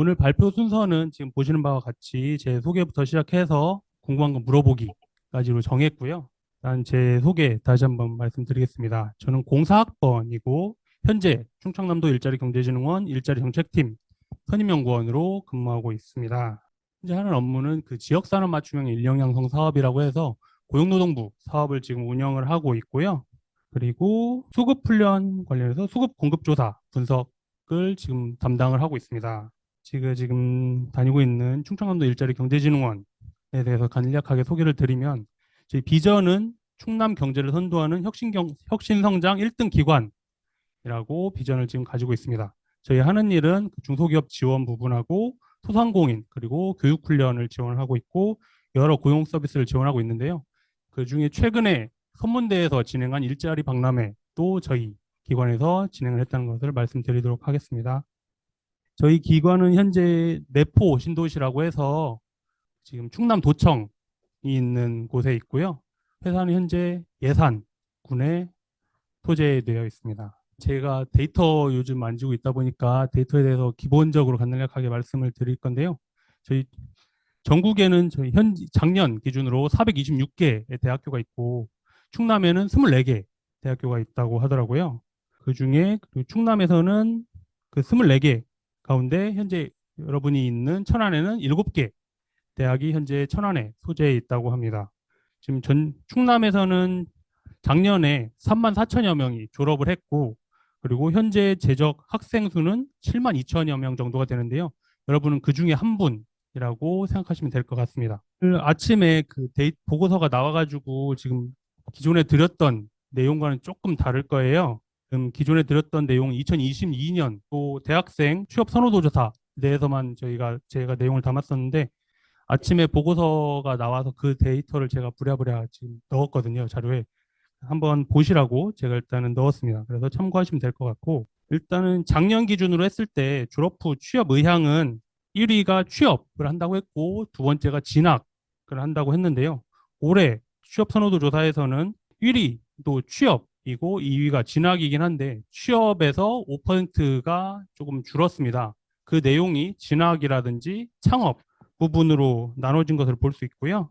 오늘 발표 순서는 지금 보시는 바와 같이 제 소개부터 시작해서 궁금한 거 물어보기까지로 정했고요. 일단 제 소개 다시 한번 말씀드리겠습니다. 저는 공사학번이고 현재 충청남도 일자리경제진흥원 일자리정책팀 선임연구원으로 근무하고 있습니다. 현재 하는 업무는 그 지역산업 맞춤형 인력양성 사업이라고 해서 고용노동부 사업을 지금 운영을 하고 있고요. 그리고 수급훈련 관련해서 수급 공급조사 분석을 지금 담당을 하고 있습니다. 지금 다니고 있는 충청남도 일자리경제진흥원에 대해서 간략하게 소개를 드리면 저희 비전은 충남 경제를 선도하는 혁신성장 1등 기관이라고 비전을 지금 가지고 있습니다. 저희 하는 일은 중소기업 지원 부분하고 소상공인 그리고 교육훈련을 지원하고 있고 여러 고용 서비스를 지원하고 있는데요. 그중에 최근에 선문대에서 진행한 일자리 박람회도 저희 기관에서 진행을 했다는 것을 말씀드리도록 하겠습니다. 저희 기관은 현재 내포 신도시라고 해서 지금 충남도청이 있는 곳에 있고요. 회사는 현재 예산군에 소재되어 있습니다. 제가 데이터 요즘 만지고 있다 보니까 데이터에 대해서 기본적으로 간략하게 말씀을 드릴 건데요. 저희 전국에는 저희 작년 기준으로 426개의 대학교가 있고 충남에는 24개 대학교가 있다고 하더라고요. 그중에 충남에서는 그 24개 가운데 현재 여러분이 있는 천안에는 7개 대학이 현재 천안에 소재해 있다고 합니다. 지금 충남에서는 작년에 3만 4천여 명이 졸업을 했고 그리고 현재 재적 학생 수는 7만 2천여 명 정도가 되는데요. 여러분은 그 중에 한 분이라고 생각하시면 될 것 같습니다. 아침에 그 보고서가 나와가지고 지금 기존에 드렸던 내용과는 조금 다를 거예요. 기존에 드렸던 내용은 2022년 또 대학생 취업 선호도 조사에 대해서만 제가 내용을 담았었는데 아침에 보고서가 나와서 그 데이터를 제가 부랴부랴 지금 넣었거든요. 자료에. 한번 보시라고 제가 일단은 넣었습니다. 그래서 참고하시면 될 것 같고 일단은 작년 기준으로 했을 때 졸업 후 취업 의향은 1위가 취업을 한다고 했고 두 번째가 진학을 한다고 했는데요. 올해 취업 선호도 조사에서는 1위도 취업이고 2위가 진학이긴 한데 취업에서 5%가 조금 줄었습니다. 그 내용이 진학이라든지 창업 부분으로 나눠진 것을 볼 수 있고요.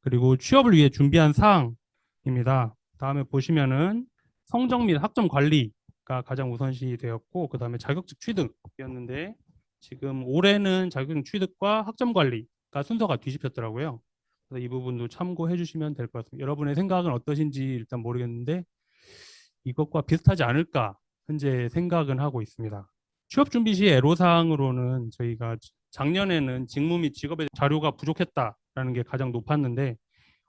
그리고 취업을 위해 준비한 사항입니다. 다음에 보시면은 성적 및 학점 관리가 가장 우선시 되었고 그 다음에 자격증 취득이었는데 지금 올해는 자격증 취득과 학점 관리가 순서가 뒤집혔더라고요. 그래서 이 부분도 참고해 주시면 될 것 같습니다. 여러분의 생각은 어떠신지 일단 모르겠는데 이것과 비슷하지 않을까 현재 생각은 하고 있습니다. 취업 준비 시 애로사항으로는 저희가 작년에는 직무 및 직업의 자료가 부족했다라는 게 가장 높았는데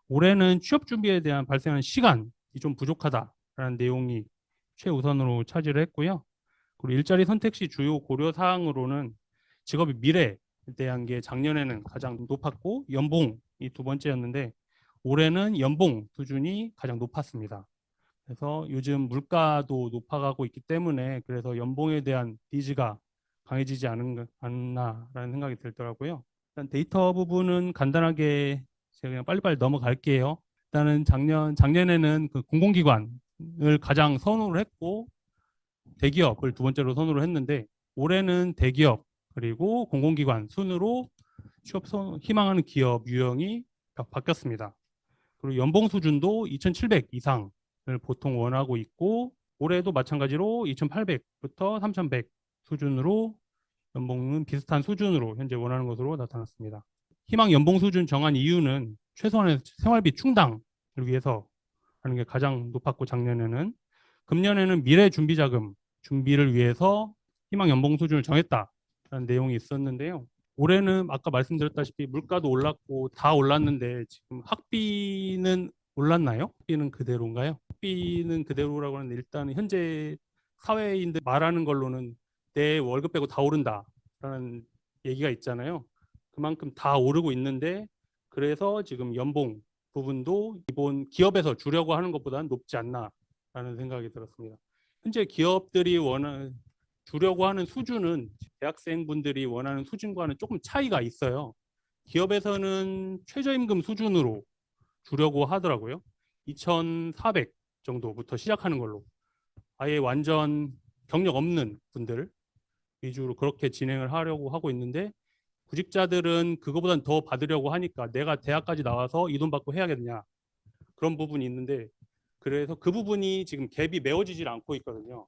올해는 취업 준비에 대한 발생하는 시간이 좀 부족하다라는 내용이 최우선으로 차지를 했고요. 그리고 일자리 선택 시 주요 고려 사항으로는 직업의 미래에 대한 게 작년에는 가장 높았고 연봉이 두 번째였는데 올해는 연봉 수준이 가장 높았습니다. 그래서 요즘 물가도 높아가고 있기 때문에 그래서 연봉에 대한 니즈가 강해지지 않나라는 생각이 들더라고요. 일단 데이터 부분은 간단하게 제가 그냥 빨리빨리 넘어갈게요. 일단은 작년에는 그 공공기관을 가장 선호를 했고 대기업을 두 번째로 선호를 했는데 올해는 대기업 그리고 공공기관 순으로 취업 희망하는 기업 유형이 바뀌었습니다. 그리고 연봉 수준도 2,700 이상을 보통 원하고 있고 올해도 마찬가지로 2,800부터 3,100 수준으로 연봉은 비슷한 수준으로 현재 원하는 것으로 나타났습니다. 희망 연봉 수준 정한 이유는 최소한의 생활비 충당을 위해서 하는 게 가장 높았고 작년에는 금년에는 미래 준비 자금 준비를 위해서 희망 연봉 수준을 정했다라는 내용이 있었는데요. 올해는 아까 말씀드렸다시피 물가도 올랐고 다 올랐는데 지금 학비는 올랐나요? 학비는 그대로인가요? 학비는 그대로라고 하는데 일단 현재 사회인들 말하는 걸로는 내 월급 빼고 다 오른다라는 얘기가 있잖아요. 그만큼 다 오르고 있는데 그래서 지금 연봉 부분도 기본 기업에서 주려고 하는 것보다는 높지 않나라는 생각이 들었습니다. 현재 기업들이 주려고 하는 수준은 대학생분들이 원하는 수준과는 조금 차이가 있어요. 기업에서는 최저임금 수준으로 주려고 하더라고요. 2,400 정도부터 시작하는 걸로. 아예 완전 경력 없는 분들 위주로 그렇게 진행을 하려고 하고 있는데 구직자들은 그거보단 더 받으려고 하니까 내가 대학까지 나와서 이 돈 받고 해야겠냐 그런 부분이 있는데 그래서 그 부분이 지금 갭이 메워지질 않고 있거든요.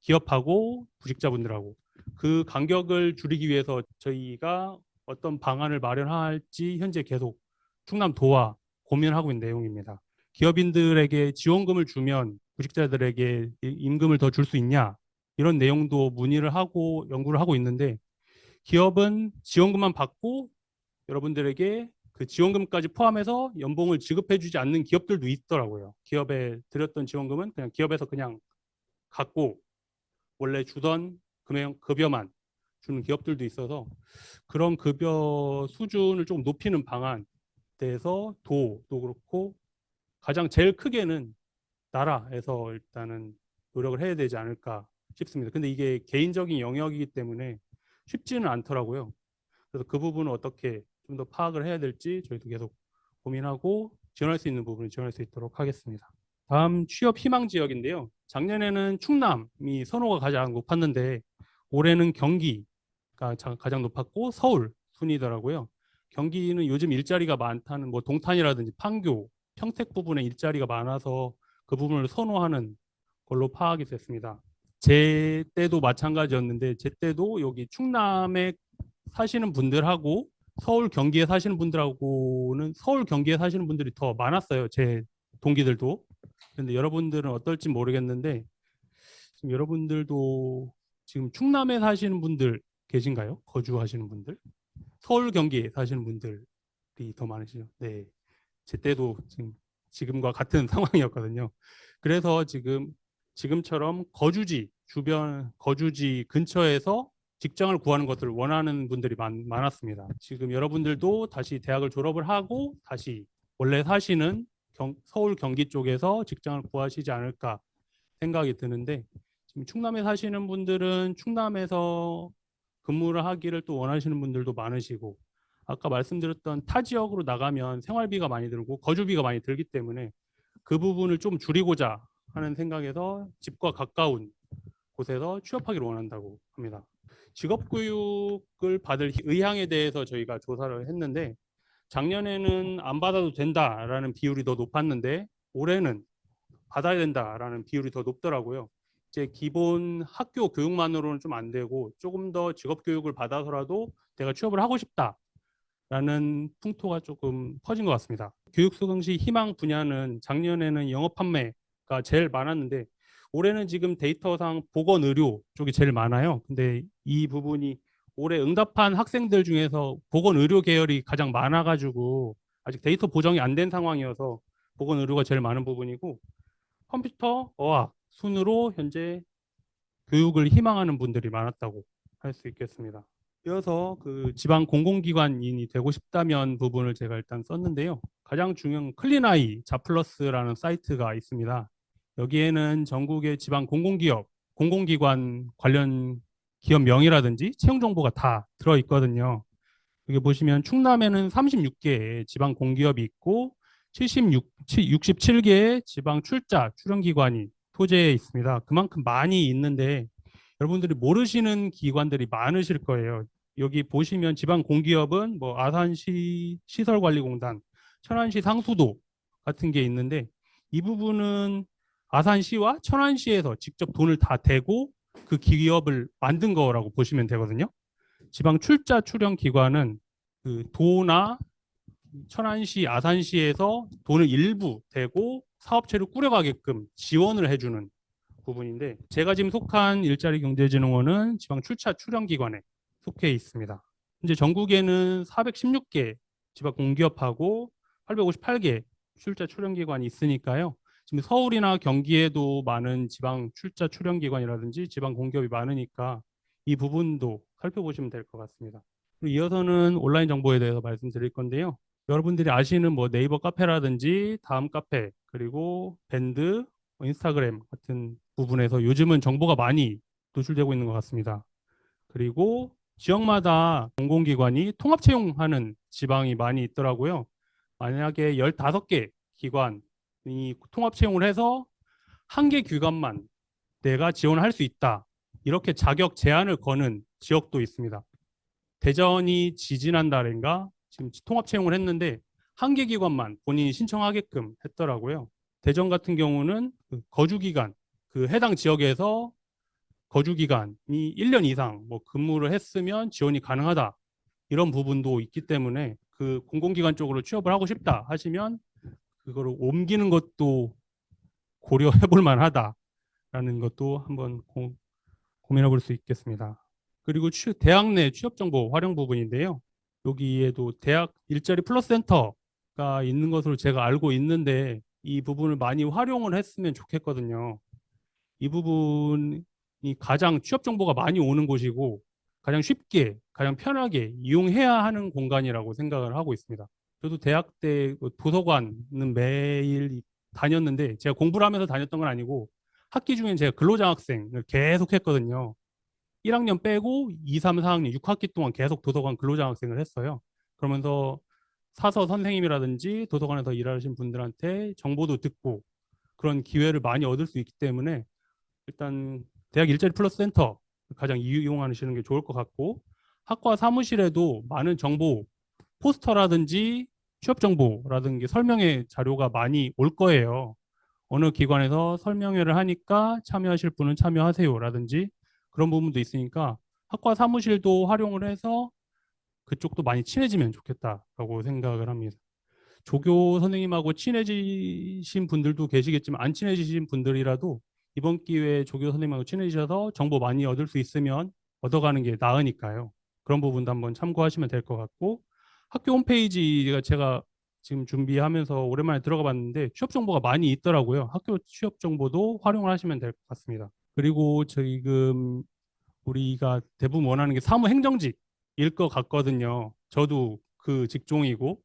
기업하고 구직자분들하고 그 간격을 줄이기 위해서 저희가 어떤 방안을 마련할지 현재 계속 충남도와 고민하고 있는 내용입니다. 기업인들에게 지원금을 주면 구직자들에게 임금을 더 줄 수 있냐 이런 내용도 문의를 하고 연구를 하고 있는데 기업은 지원금만 받고 여러분들에게 그 지원금까지 포함해서 연봉을 지급해주지 않는 기업들도 있더라고요. 기업에 드렸던 지원금은 그냥 기업에서 그냥 갖고 원래 주던 급여만 주는 기업들도 있어서 그런 급여 수준을 좀 높이는 방안에 대해서 도도 그렇고 가장 제일 크게는 나라에서 일단은 노력을 해야 되지 않을까 싶습니다. 근데 이게 개인적인 영역이기 때문에 쉽지는 않더라고요. 그래서 그 부분을 어떻게 좀 더 파악을 해야 될지 저희도 계속 고민하고 지원할 수 있는 부분을 지원할 수 있도록 하겠습니다. 다음 취업 희망 지역인데요. 작년에는 충남이 선호가 가장 높았는데 올해는 경기가 가장 높았고 서울 순이더라고요. 경기는 요즘 일자리가 많다는 뭐 동탄이라든지 판교, 평택 부분에 일자리가 많아서 그 부분을 선호하는 걸로 파악이 됐습니다. 제 때도 마찬가지였는데 제 때도 여기 충남에 사시는 분들하고 서울 경기에 사시는 분들하고는 서울 경기에 사시는 분들이 더 많았어요. 제 동기들도. 근데 여러분들은 어떨지 모르겠는데 지금 여러분들도 지금 충남에 사시는 분들 계신가요? 거주하시는 분들? 서울 경기에 사시는 분들이 더 많으시죠. 네. 제 때도 지금과 같은 상황이었거든요. 그래서 지금처럼 거주지 근처에서 직장을 구하는 것을 원하는 분들이 많았습니다. 지금 여러분들도 다시 대학을 졸업을 하고 다시 원래 사시는 서울 경기 쪽에서 직장을 구하시지 않을까 생각이 드는데 지금 충남에 사시는 분들은 충남에서 근무를 하기를 또 원하시는 분들도 많으시고 아까 말씀드렸던 타 지역으로 나가면 생활비가 많이 들고 거주비가 많이 들기 때문에 그 부분을 좀 줄이고자 하는 생각에서 집과 가까운 곳에서 취업하기를 원한다고 합니다. 직업교육을 받을 의향에 대해서 저희가 조사를 했는데 작년에는 안 받아도 된다라는 비율이 더 높았는데 올해는 받아야 된다라는 비율이 더 높더라고요. 이제 기본 학교 교육만으로는 좀 안 되고 조금 더 직업 교육을 받아서라도 내가 취업을 하고 싶다라는 풍토가 조금 퍼진 것 같습니다. 교육 수강 시 희망 분야는 작년에는 영업 판매가 제일 많았는데 올해는 지금 데이터상 보건 의료 쪽이 제일 많아요. 근데 이 부분이 올해 응답한 학생들 중에서 보건 의료 계열이 가장 많아가지고 아직 데이터 보정이 안 된 상황이어서 보건 의료가 제일 많은 부분이고 컴퓨터, 어학 순으로 현재 교육을 희망하는 분들이 많았다고 할 수 있겠습니다. 이어서 그 지방 공공기관인이 되고 싶다면 부분을 제가 일단 썼는데요. 가장 중요한 클린아이 자플러스라는 사이트가 있습니다. 여기에는 전국의 지방 공공기업, 공공기관 관련 기업명이라든지 채용 정보가 다 들어있거든요. 여기 보시면 충남에는 36개의 지방 공기업이 있고 67개의 지방 출자 출연기관이 토지에 있습니다. 그만큼 많이 있는데 여러분들이 모르시는 기관들이 많으실 거예요. 여기 보시면 지방 공기업은 뭐 아산시 시설관리공단, 천안시 상수도 같은 게 있는데 이 부분은 아산시와 천안시에서 직접 돈을 다 대고 그 기업을 만든 거라고 보시면 되거든요. 지방 출자 출연 기관은 그 도나 천안시, 아산시에서 돈을 일부 대고 사업체를 꾸려가게끔 지원을 해주는 부분인데 제가 지금 속한 일자리경제진흥원은 지방 출자 출연기관에 속해 있습니다. 현재 전국에는 416개 지방 공기업하고 858개 출자 출연기관이 있으니까요. 지금 서울이나 경기에도 많은 지방 출자 출연기관이라든지 지방 공기업이 많으니까 이 부분도 살펴보시면 될 것 같습니다. 이어서는 온라인 정보에 대해서 말씀드릴 건데요. 여러분들이 아시는 뭐 네이버 카페라든지 다음 카페 그리고 밴드, 인스타그램 같은 부분에서 요즘은 정보가 많이 노출되고 있는 것 같습니다. 그리고 지역마다 공공기관이 통합 채용하는 지방이 많이 있더라고요. 만약에 15개 기관이 통합 채용을 해서 한 개 기관만 내가 지원을 할 수 있다. 이렇게 자격 제한을 거는 지역도 있습니다. 대전이 지지난달인가 지금 통합 채용을 했는데 한 개 기관만 본인이 신청하게끔 했더라고요. 대전 같은 경우는 그 거주 기간, 그 해당 지역에서 거주 기간이 1년 이상 뭐 근무를 했으면 지원이 가능하다. 이런 부분도 있기 때문에 그 공공기관 쪽으로 취업을 하고 싶다 하시면 그거를 옮기는 것도 고려해 볼 만하다라는 것도 한번 고민해 볼 수 있겠습니다. 그리고 대학 내 취업 정보 활용 부분인데요. 여기에도 대학 일자리 플러스 센터가 있는 것으로 제가 알고 있는데 이 부분을 많이 활용을 했으면 좋겠거든요. 이 부분이 가장 취업 정보가 많이 오는 곳이고 가장 쉽게, 가장 편하게 이용해야 하는 공간이라고 생각을 하고 있습니다. 저도 대학 때 도서관은 매일 다녔는데 제가 공부를 하면서 다녔던 건 아니고 학기 중엔 제가 근로장학생을 계속 했거든요. 1학년 빼고 2, 3, 4학년 6학기 동안 계속 도서관 근로장학생을 했어요. 그러면서 사서 선생님이라든지 도서관에서 일하신 분들한테 정보도 듣고 그런 기회를 많이 얻을 수 있기 때문에 일단 대학 일자리 플러스 센터 가장 이용하시는 게 좋을 것 같고 학과 사무실에도 많은 정보 포스터라든지 취업 정보라든지 설명회 자료가 많이 올 거예요. 어느 기관에서 설명회를 하니까 참여하실 분은 참여하세요라든지 그런 부분도 있으니까 학과 사무실도 활용을 해서 그쪽도 많이 친해지면 좋겠다라고 생각을 합니다. 조교 선생님하고 친해지신 분들도 계시겠지만 안 친해지신 분들이라도 이번 기회에 조교 선생님하고 친해지셔서 정보 많이 얻을 수 있으면 얻어가는 게 나으니까요. 그런 부분도 한번 참고하시면 될 것 같고 학교 홈페이지가 제가 지금 준비하면서 오랜만에 들어가 봤는데 취업 정보가 많이 있더라고요. 학교 취업 정보도 활용을 하시면 될 것 같습니다. 그리고 지금 우리가 대부분 원하는 게 사무행정직일 것 같거든요. 저도 그 직종이고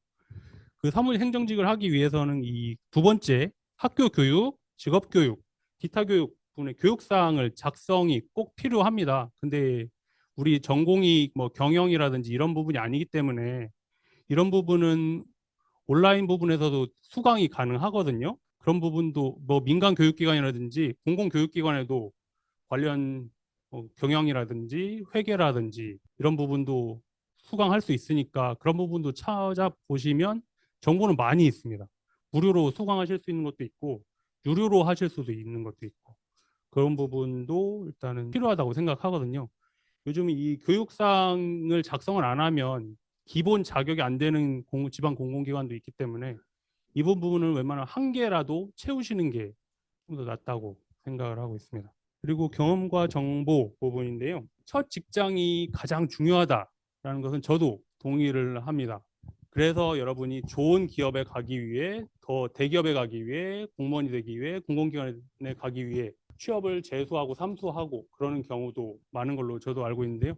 그 사무행정직을 하기 위해서는 이 두 번째 학교 교육, 직업 교육, 기타 교육 분의 교육사항을 작성이 꼭 필요합니다. 근데 우리 전공이 뭐 경영이라든지 이런 부분이 아니기 때문에 이런 부분은 온라인 부분에서도 수강이 가능하거든요. 그런 부분도 뭐 민간 교육기관이라든지 공공교육기관에도 관련 경영이라든지 회계라든지 이런 부분도 수강할 수 있으니까 그런 부분도 찾아보시면 정보는 많이 있습니다. 무료로 수강하실 수 있는 것도 있고 유료로 하실 수도 있는 것도 있고 그런 부분도 일단은 필요하다고 생각하거든요. 요즘 이 교육상을 작성을 안 하면 기본 자격이 안 되는 지방 공공기관도 있기 때문에 이 부분을 웬만하면 한 개라도 채우시는 게 좀 더 낫다고 생각을 하고 있습니다. 그리고 경험과 정보 부분인데요. 첫 직장이 가장 중요하다라는 것은 저도 동의를 합니다. 그래서 여러분이 좋은 기업에 가기 위해, 더 대기업에 가기 위해, 공무원이 되기 위해, 공공기관에 가기 위해 취업을 재수하고 삼수하고 그러는 경우도 많은 걸로 저도 알고 있는데요.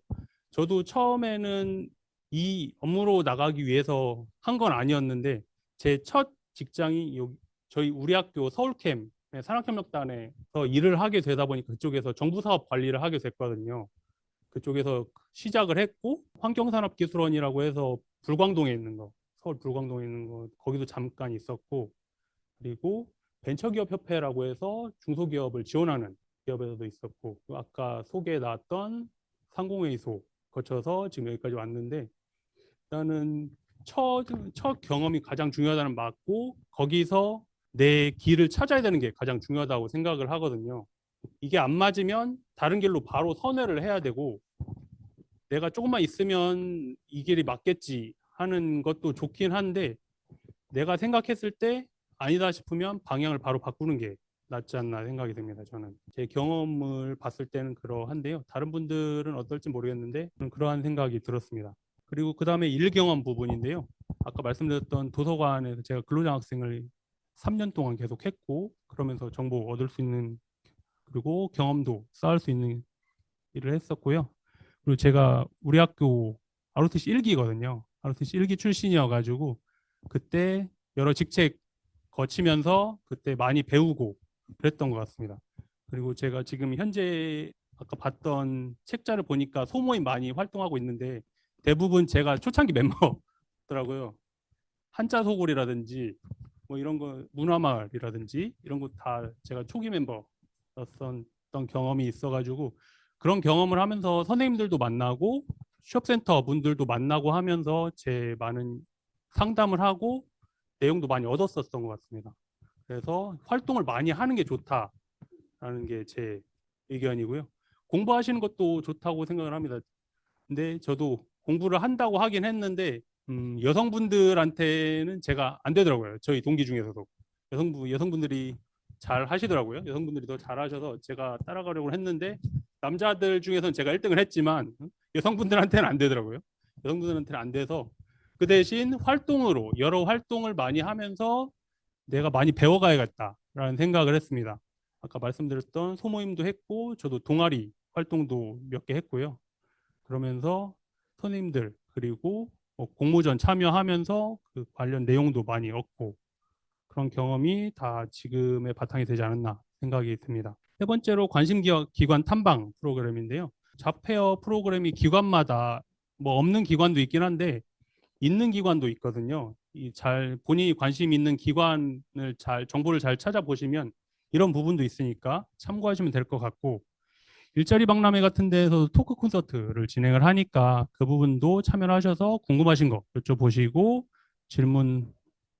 저도 처음에는 이 업무로 나가기 위해서 한 건 아니었는데 제 첫 직장이 저희 우리 학교 서울캠 산학협력단에서 일을 하게 되다 보니까 그쪽에서 정부사업 관리를 하게 됐거든요. 그쪽에서 시작을 했고 환경산업기술원이라고 해서 불광동에 있는 거, 서울 불광동에 있는 거 거기도 잠깐 있었고 그리고 벤처기업협회라고 해서 중소기업을 지원하는 기업에서도 있었고 아까 소개에 나왔던 상공회의소 거쳐서 지금 여기까지 왔는데 일단은 첫 경험이 가장 중요하다는 맞고 거기서 내 길을 찾아야 되는 게 가장 중요하다고 생각을 하거든요. 이게 안 맞으면 다른 길로 바로 선회를 해야 되고 내가 조금만 있으면 이 길이 맞겠지 하는 것도 좋긴 한데 내가 생각했을 때 아니다 싶으면 방향을 바로 바꾸는 게 낫지 않나 생각이 듭니다. 저는 제 경험을 봤을 때는 그러한데요. 다른 분들은 어떨지 모르겠는데 저는 그러한 생각이 들었습니다. 그리고 그 다음에 일 경험 부분인데요. 아까 말씀드렸던 도서관에서 제가 근로장학생을 3년 동안 계속 했고 그러면서 정보 얻을 수 있는 그리고 경험도 쌓을 수 있는 일을 했었고요. 그리고 제가 우리 학교 ROTC 1기거든요. ROTC 1기 출신이어가지고 그때 여러 직책 거치면서 그때 많이 배우고 그랬던 것 같습니다. 그리고 제가 지금 현재 아까 봤던 책자를 보니까 소모임 많이 활동하고 있는데 대부분 제가 초창기 멤버더라고요. 한자 소골이라든지 뭐 이런 거 문화마을이라든지 이런 거 다 제가 초기 멤버였던 경험이 있어가지고 그런 경험을 하면서 선생님들도 만나고 취업센터 분들도 만나고 하면서 제 많은 상담을 하고 내용도 많이 얻었었던 것 같습니다. 그래서 활동을 많이 하는 게 좋다라는 게 제 의견이고요. 공부하시는 것도 좋다고 생각을 합니다. 근데 저도 공부를 한다고 하긴 했는데 여성분들한테는 제가 안 되더라고요. 저희 동기 중에서도 여성분들이 잘 하시더라고요. 여성분들이 더 잘하셔서 제가 따라가려고 했는데 남자들 중에서는 제가 1등을 했지만 여성분들한테는 안 되더라고요. 여성분들한테는 안 돼서 그 대신 활동으로 여러 활동을 많이 하면서 내가 많이 배워가야겠다라는 생각을 했습니다. 아까 말씀드렸던 소모임도 했고 저도 동아리 활동도 몇 개 했고요. 그러면서 선생님들 그리고 공모전 참여하면서 그 관련 내용도 많이 얻고 그런 경험이 다 지금의 바탕이 되지 않았나 생각이 듭니다. 세 번째로 관심 기관 탐방 프로그램인데요. 잡페어 프로그램이 기관마다 뭐 없는 기관도 있긴 한데 있는 기관도 있거든요. 본인이 관심 있는 기관을 정보를 잘 찾아보시면 이런 부분도 있으니까 참고하시면 될 것 같고 일자리 박람회 같은 데에서 토크 콘서트를 진행을 하니까 그 부분도 참여를 하셔서 궁금하신 거 여쭤보시고 질문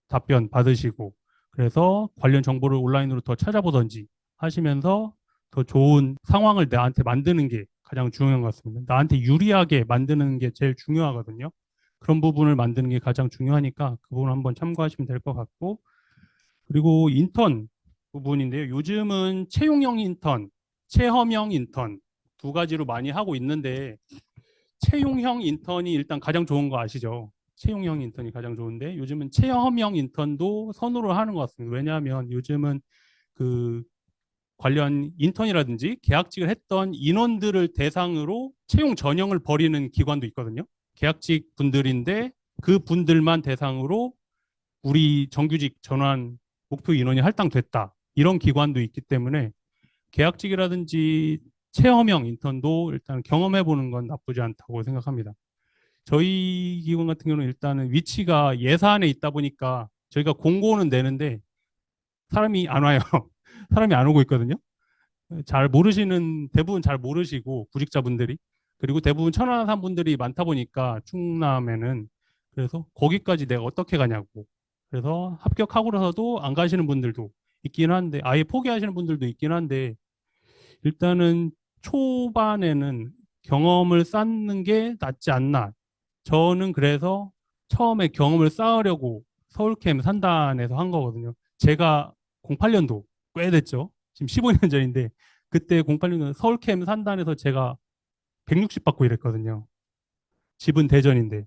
답변 받으시고 그래서 관련 정보를 온라인으로 더 찾아보던지 하시면서 더 좋은 상황을 나한테 만드는 게 가장 중요한 것 같습니다. 나한테 유리하게 만드는 게 제일 중요하거든요. 그런 부분을 만드는 게 가장 중요하니까 그 부분 한번 참고하시면 될 것 같고 그리고 인턴 부분인데요. 요즘은 채용형 인턴, 체험형 인턴 두 가지로 많이 하고 있는데 채용형 인턴이 일단 가장 좋은 거 아시죠? 채용형 인턴이 가장 좋은데 요즘은 체험형 인턴도 선호를 하는 것 같습니다. 왜냐하면 요즘은 그 관련 인턴이라든지 계약직을 했던 인원들을 대상으로 채용 전형을 벌이는 기관도 있거든요. 계약직 분들인데 그 분들만 대상으로 우리 정규직 전환 목표 인원이 할당됐다. 이런 기관도 있기 때문에 계약직이라든지 체험형 인턴도 일단 경험해 보는 건 나쁘지 않다고 생각합니다. 저희 기관 같은 경우는 일단은 위치가 예산에 있다 보니까 저희가 공고는 내는데 사람이 안 와요. 사람이 안 오고 있거든요. 잘 모르시는 대부분 잘 모르시고 구직자분들이 그리고 대부분 천안 산 분들이 많다 보니까 충남에는 그래서 거기까지 내가 어떻게 가냐고 그래서 합격하고서도 안 가시는 분들도 있긴 한데 아예 포기하시는 분들도 있긴 한데 일단은 초반에는 경험을 쌓는 게 낫지 않나. 저는 그래서 처음에 경험을 쌓으려고 서울캠 산단에서 한 거거든요. 제가 08년도 꽤 됐죠. 지금 15년 전인데 그때 08년도 서울캠 산단에서 제가 160 받고 이랬거든요. 집은 대전인데.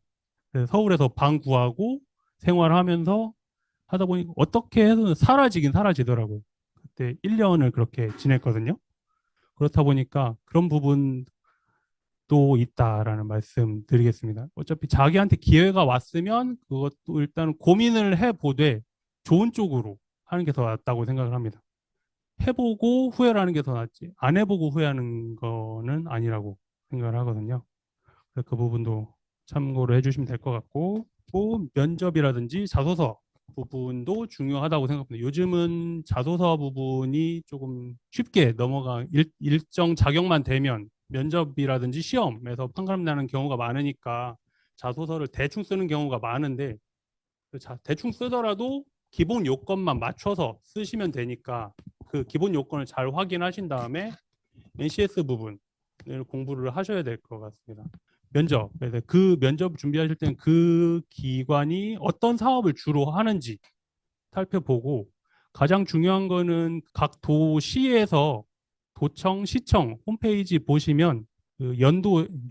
그래서 서울에서 방 구하고 생활하면서 하다 보니 어떻게 해서 사라지긴 사라지더라고요. 그때 1년을 그렇게 지냈거든요. 그렇다 보니까 그런 부분도 있다라는 말씀 드리겠습니다. 어차피 자기한테 기회가 왔으면 그것도 일단 고민을 해보되 좋은 쪽으로 하는 게 더 낫다고 생각을 합니다. 해보고 후회라는 게 더 낫지 안 해보고 후회하는 거는 아니라고 생각을 하거든요. 그래서 그 부분도 참고를 해주시면 될 것 같고 또 면접이라든지 자소서 부분도 중요하다고 생각합니다. 요즘은 자소서 부분이 조금 쉽게 일정 자격만 되면 면접이라든지 시험에서 판가름 나는 경우가 많으니까 자소서를 대충 쓰는 경우가 많은데 대충 쓰더라도 기본 요건만 맞춰서 쓰시면 되니까 그 기본 요건을 잘 확인하신 다음에 NCS 부분을 공부를 하셔야 될 것 같습니다. 면접. 그래서 그 면접 준비하실 때는 그 기관이 어떤 사업을 주로 하는지 살펴보고 가장 중요한 거는 각 도시에서 도청, 시청 홈페이지 보시면 그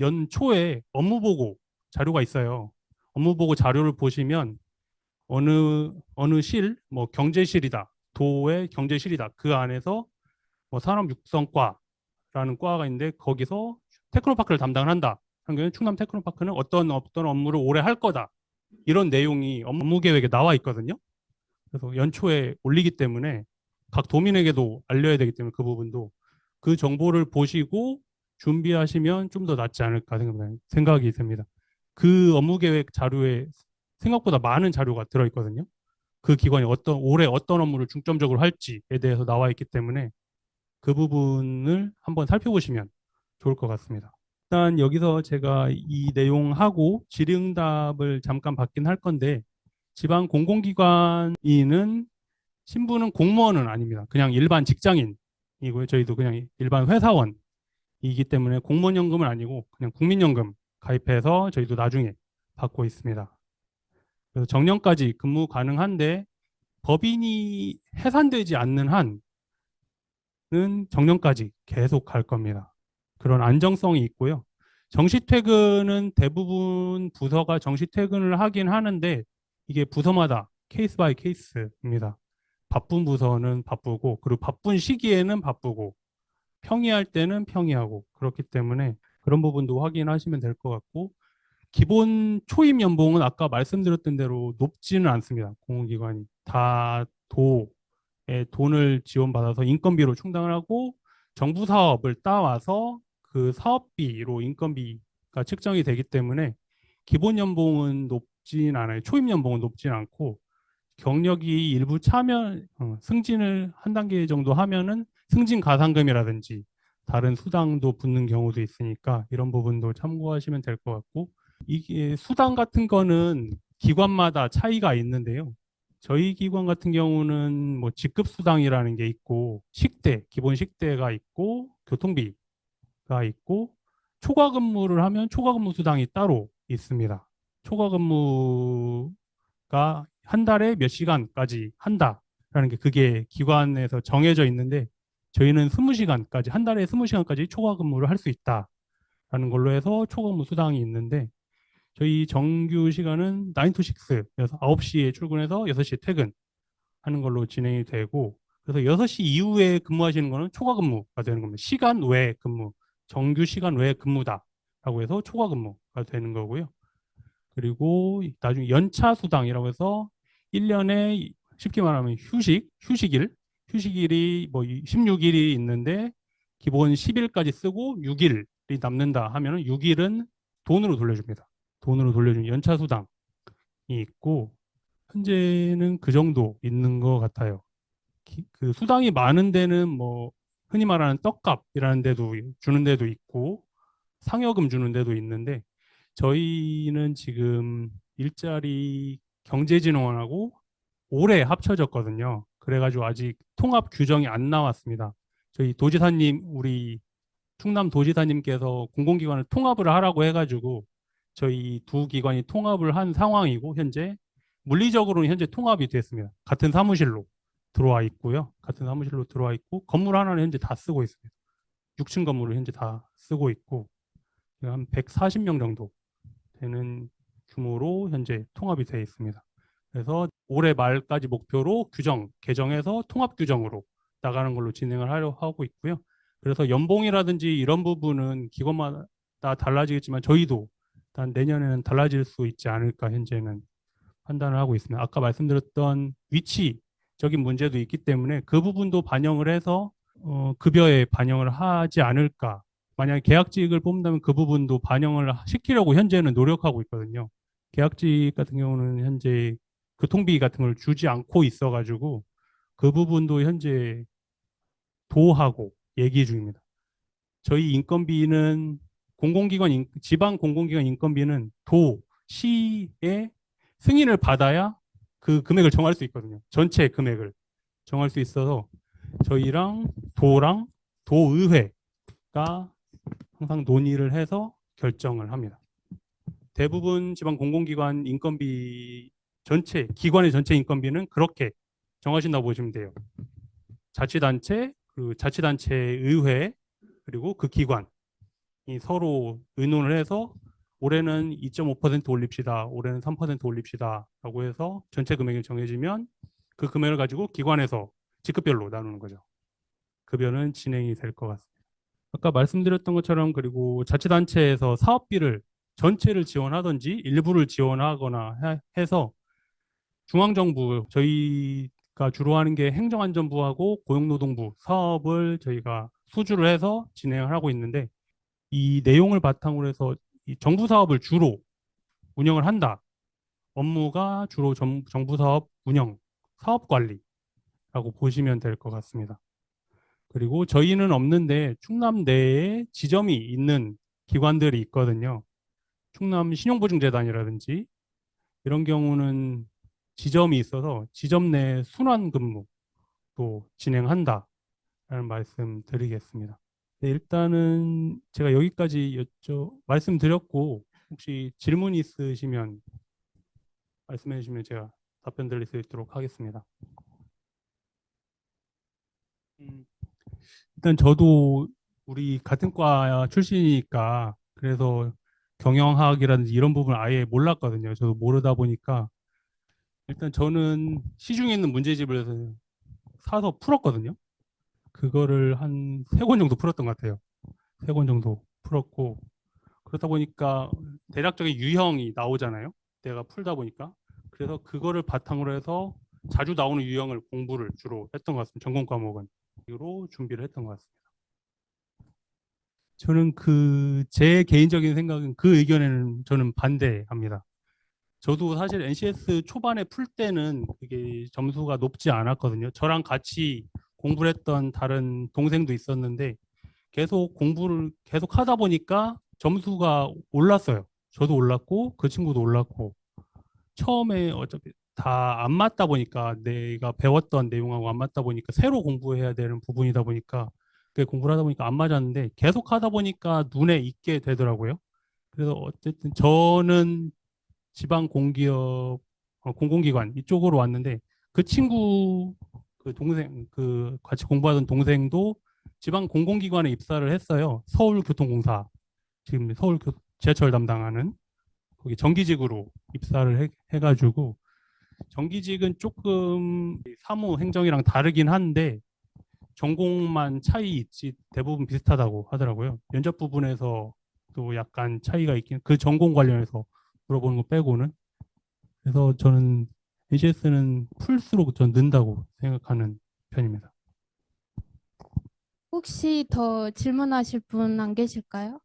연초에 업무보고 자료가 있어요. 업무보고 자료를 보시면 어느 뭐 경제실이다, 도의 경제실이다. 그 안에서 뭐 산업육성과라는 과가 있는데 거기서 테크노파크를 담당을 한다. 한국은 충남 테크노파크는 어떤 업무를 오래 할 거다. 이런 내용이 업무 계획에 나와 있거든요. 그래서 연초에 올리기 때문에 각 도민에게도 알려야 되기 때문에 그 부분도 그 정보를 보시고 준비하시면 좀 더 낫지 않을까 생각이 듭니다. 그 업무 계획 자료에 생각보다 많은 자료가 들어있거든요. 그 기관이 올해 어떤 업무를 중점적으로 할지에 대해서 나와 있기 때문에 그 부분을 한번 살펴보시면 좋을 것 같습니다. 일단 여기서 제가 이 내용하고 질의응답을 잠깐 받긴 할 건데 지방 공공기관인은 신분은 공무원은 아닙니다. 그냥 일반 직장인이고요. 저희도 그냥 일반 회사원이기 때문에 공무원연금은 아니고 그냥 국민연금 가입해서 저희도 나중에 받고 있습니다. 그래서 정년까지 근무 가능한데 법인이 해산되지 않는 한은 정년까지 계속 갈 겁니다. 그런 안정성이 있고요. 정시퇴근은 대부분 부서가 정시퇴근을 하긴 하는데 이게 부서마다 케이스 바이 케이스입니다. 바쁜 부서는 바쁘고 그리고 바쁜 시기에는 바쁘고 평이할 때는 평이하고 그렇기 때문에 그런 부분도 확인하시면 될 것 같고 기본 초임 연봉은 아까 말씀드렸던 대로 높지는 않습니다. 공공기관이 다 도에 돈을 지원받아서 인건비로 충당을 하고 정부 사업을 따와서 그 사업비로 인건비가 측정이 되기 때문에 기본 연봉은 높진 않아요. 초임 연봉은 높진 않고 경력이 일부 차면 승진을 한 단계 정도 하면은 승진 가산금이라든지 다른 수당도 붙는 경우도 있으니까 이런 부분도 참고하시면 될 것 같고 이게 수당 같은 거는 기관마다 차이가 있는데요. 저희 기관 같은 경우는 뭐 직급 수당이라는 게 있고 식대, 기본 식대가 있고 교통비가 있고 초과 근무를 하면 초과 근무 수당이 따로 있습니다. 초과 근무가 한 달에 몇 시간까지 한다라는 게 그게 기관에서 정해져 있는데 저희는 20시간까지 한 달에 20시간까지 초과 근무를 할 수 있다라는 걸로 해서 초과 근무 수당이 있는데 저희 정규 시간은 9 to 6여서 9시에 출근해서 6시에 퇴근하는 걸로 진행이 되고 그래서 6시 이후에 근무하시는 거는 초과 근무가 되는 겁니다. 시간 외 근무, 정규 시간 외 근무다라고 해서 초과 근무가 되는 거고요. 그리고 나중에 연차 수당이라고 해서 1년에 쉽게 말하면 휴식일이 뭐 16일이 있는데 기본 10일까지 쓰고 6일이 남는다 하면은 6일은 돈으로 돌려줍니다. 돈으로 돌려주는 연차 수당이 있고 현재는 그 정도 있는 것 같아요. 그 수당이 많은 데는 뭐 흔히 말하는 떡값이라는 데도 주는 데도 있고 상여금 주는 데도 있는데 저희는 지금 일자리 경제진흥원하고 올해 합쳐졌거든요. 그래가지고 아직 통합 규정이 안 나왔습니다. 저희 도지사님, 우리 충남 도지사님께서 공공기관을 통합을 하라고 해가지고 저희 두 기관이 통합을 한 상황이고 현재 물리적으로는 현재 통합이 됐습니다. 같은 사무실로 들어와 있고요. 같은 사무실로 들어와 있고 건물 하나는 현재 다 쓰고 있습니다. 6층 건물을 현재 다 쓰고 있고 한 140명 정도 되는 규모로 현재 통합이 되어 있습니다. 그래서 올해 말까지 목표로 규정 개정해서 통합 규정으로 나가는 걸로 진행을 하려고 하고 있고요. 그래서 연봉이라든지 이런 부분은 기관마다 달라지겠지만 저희도 일단 내년에는 달라질 수 있지 않을까 현재는 판단을 하고 있습니다. 아까 말씀드렸던 위치적인 문제도 있기 때문에 그 부분도 반영을 해서 급여에 반영을 하지 않을까. 만약에 계약직을 뽑는다면 그 부분도 반영을 시키려고 현재는 노력하고 있거든요. 계약직 같은 경우는 현재 교통비 같은 걸 주지 않고 있어가지고 그 부분도 현재 도하고 얘기 중입니다. 저희 인건비는 지방 공공기관 인건비는 도, 시의 승인을 받아야 그 금액을 정할 수 있거든요. 전체 금액을 정할 수 있어서 저희랑 도랑 도의회가 항상 논의를 해서 결정을 합니다. 대부분 지방 공공기관 인건비 기관의 전체 인건비는 그렇게 정하신다고 보시면 돼요. 자치단체, 그 자치단체 의회, 그리고 그 기관이 서로 의논을 해서 올해는 2.5% 올립시다. 올해는 3% 올립시다. 라고 해서 전체 금액이 정해지면 그 금액을 가지고 기관에서 직급별로 나누는 거죠. 급여는 진행이 될 것 같습니다. 아까 말씀드렸던 것처럼 그리고 자치단체에서 사업비를 전체를 지원하든지 일부를 지원하거나 해서 중앙정부 저희가 주로 하는 게 행정안전부하고 고용노동부 사업을 저희가 수주를 해서 진행을 하고 있는데 이 내용을 바탕으로 해서 이 정부 사업을 주로 운영을 한다. 업무가 주로 정부 사업 운영, 사업 관리라고 보시면 될 것 같습니다. 그리고 저희는 없는데 충남 내에 지점이 있는 기관들이 있거든요. 충남 신용보증재단이라든지 이런 경우는 지점이 있어서 지점 내 순환 근무도 진행한다라는 말씀 드리겠습니다. 네, 일단은 제가 여기까지 말씀드렸고 혹시 질문 있으시면 말씀해 주시면 제가 답변 드릴 수 있도록 하겠습니다. 음, 일단 저도 우리 같은 과 출신이니까 그래서 경영학이라든지 이런 부분 아예 몰랐거든요. 저도 모르다 보니까 일단 저는 시중에 있는 문제집을 사서 풀었거든요. 그거를 한 세 권 정도 풀었던 것 같아요. 세 권 정도 풀었고 그러다 보니까 대략적인 유형이 나오잖아요. 내가 풀다 보니까. 그래서 그거를 바탕으로 해서 자주 나오는 유형을 공부를 주로 했던 것 같습니다. 전공 과목은. 이로 준비를 했던 것 같습니다. 저는 제 개인적인 생각은 그 의견에는 저는 반대합니다. 저도 사실 NCS 초반에 풀 때는 그게 점수가 높지 않았거든요. 저랑 같이 공부를 했던 다른 동생도 있었는데 계속 공부를 계속 하다 보니까 점수가 올랐어요. 저도 올랐고 그 친구도 올랐고 처음에 어차피 다 안 맞다 보니까 내가 배웠던 내용하고 안 맞다 보니까 새로 공부해야 되는 부분이다 보니까 그 공부를 하다 보니까 안 맞았는데 계속 하다 보니까 눈에 익게 되더라고요. 그래서 어쨌든 저는 지방 공기업 공공기관 이쪽으로 왔는데 그 친구 그 동생 그 같이 공부하던 동생도 지방 공공기관에 입사를 했어요. 서울교통공사 지금 지하철 담당하는 거기 정기직으로 입사를 해가지고 정기직은 조금 사무 행정이랑 다르긴 한데 전공만 차이 있지 대부분 비슷하다고 하더라고요. 면접 부분에서 또 약간 차이가 있긴 그 전공 관련해서 물어보는 거 빼고는 그래서 저는 ACS는 풀수록 전 는다고 생각하는 편입니다. 혹시 더 질문하실 분 안 계실까요?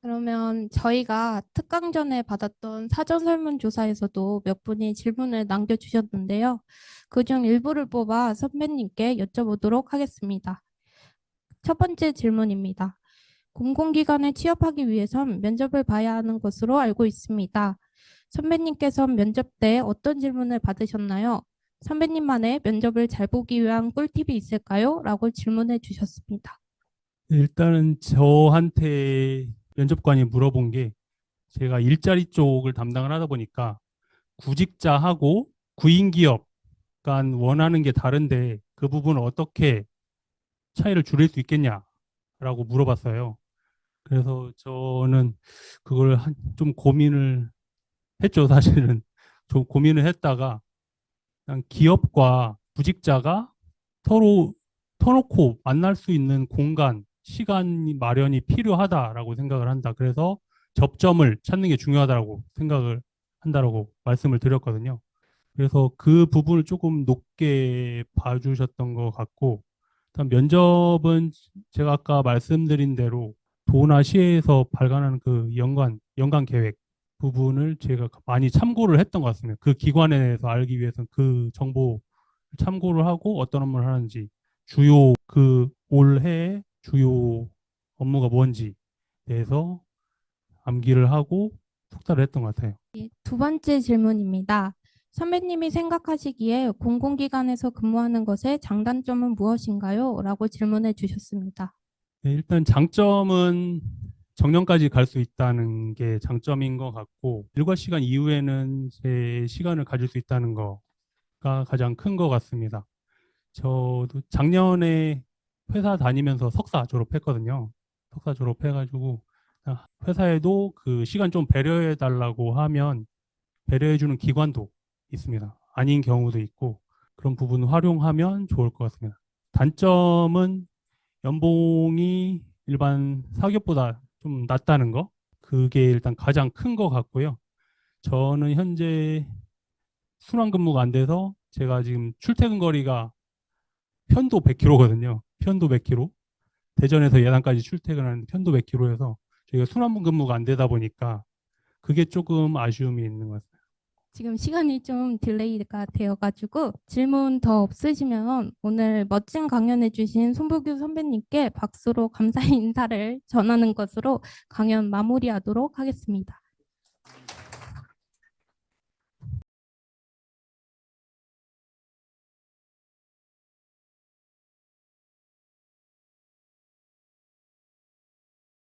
그러면 저희가 특강 전에 받았던 사전 설문조사에서도 몇 분이 질문을 남겨주셨는데요. 그중 일부를 뽑아 선배님께 여쭤보도록 하겠습니다. 첫 번째 질문입니다. 공공기관에 취업하기 위해선 면접을 봐야 하는 것으로 알고 있습니다. 선배님께서 면접 때 어떤 질문을 받으셨나요? 선배님만의 면접을 잘 보기 위한 꿀팁이 있을까요? 라고 질문해 주셨습니다. 일단은 저한테 면접관이 물어본 게 제가 일자리 쪽을 담당을 하다 보니까 구직자하고 구인기업 간 원하는 게 다른데 그 부분을 어떻게 차이를 줄일 수 있겠냐라고 물어봤어요. 그래서 저는 그걸 좀 고민을 했죠, 사실은. 좀 고민을 했다가 그냥 기업과 구직자가 서로 터놓고 만날 수 있는 공간, 시간 마련이 필요하다라고 생각을 한다. 그래서 접점을 찾는 게 중요하다고 생각을 한다라고 말씀을 드렸거든요. 그래서 그 부분을 조금 높게 봐주셨던 것 같고, 일단 면접은 제가 아까 말씀드린 대로 도나 시에서 발간하는 그 연간 계획 부분을 제가 많이 참고를 했던 것 같습니다. 그 기관에 대해서 알기 위해서는 그 정보 참고를 하고 어떤 업무를 하는지 주요 그 올해 주요 업무가 뭔지 대해서 암기를 하고 숙달을 했던 것 같아요. 두 번째 질문입니다. 선배님이 생각하시기에 공공기관에서 근무하는 것의 장단점은 무엇인가요? 라고 질문해 주셨습니다. 네, 일단 장점은 정년까지 갈 수 있다는 게 장점인 것 같고 일과 시간 이후에는 제 시간을 가질 수 있다는 거가 가장 큰 것 같습니다. 저도 작년에 회사 다니면서 석사 졸업했거든요. 석사 졸업해가지고 회사에도 그 시간 좀 배려해 달라고 하면 배려해주는 기관도 있습니다. 아닌 경우도 있고 그런 부분 활용하면 좋을 것 같습니다. 단점은 연봉이 일반 사기업보다 좀 낮다는 거. 그게 일단 가장 큰 것 같고요. 저는 현재 순환 근무가 안 돼서 제가 지금 출퇴근 거리가 편도 100km거든요. 편도 100km. 대전에서 예산까지 출퇴근하는데 편도 100km여서 저희가 순환 근무가 안 되다 보니까 그게 조금 아쉬움이 있는 것 같아요. 지금 시간이 좀 딜레이가 되어가지고 질문 더 없으시면 오늘 멋진 강연해주신 손보규 선배님께 박수로 감사의 인사를 전하는 것으로 강연 마무리하도록 하겠습니다.